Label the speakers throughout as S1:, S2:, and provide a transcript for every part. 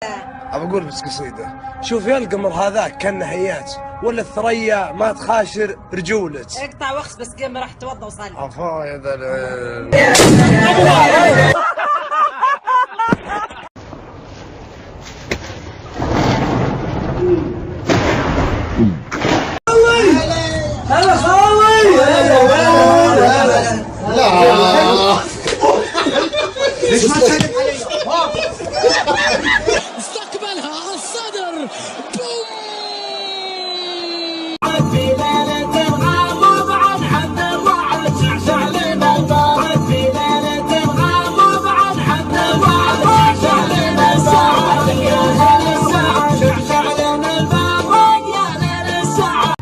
S1: ابى اقول بس قصيده. شوف يا القمر هذاك كان هيات ولا الثريا ما تخاشر رجولت.
S2: اقطع وخس بس قم راح توضى وصلي.
S1: عفا يا ذا
S3: هلا خاوي لا ليش ما تسلم علي؟
S4: استقبلها على الصدر بوم
S5: في ليلة الغضب عن حد الوعد شعشع لنا الباب في ليلة الغضب عن حد الوعد شعشع لنا الساعة يا ليل الساعة شعشع لنا الباب يا ليل الساعة.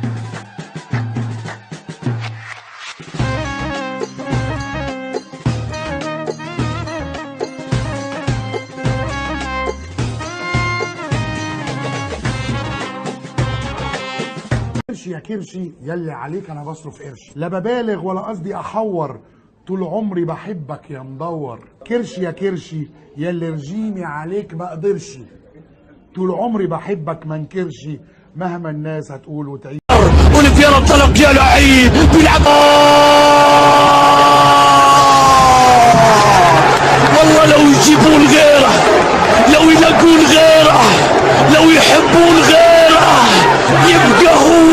S6: كرشي يا كرشي يلي عليك انا بصرف قرش، لا ببالغ ولا قصدي احور، طول عمري بحبك يا مدور. كرشي يا كرشي يلي رجيمي عليك ما قدرش، طول عمري بحبك ما انكرشي مهما الناس هتقول وتعيد.
S4: اوليفير انطلق يا لعيب بيلعب والله لو يجيبون غيره، لو يلاقون غيره، لو يحبون غيره يبقى هو.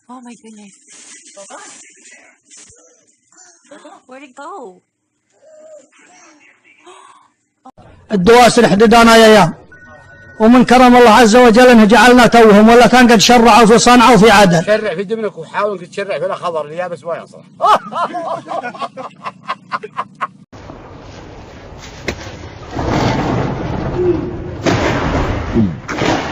S7: Oh my goodness. Where'd it go?
S8: الدواسر حددنا يا ايام، ومن كرم الله عز وجل انه جعلنا توهم، ولا كان قد شرعوا في صنعاء وفي عدن.
S9: شرع في دمنك وحاول انك تشرع في الخضر اليابس ما يصلح.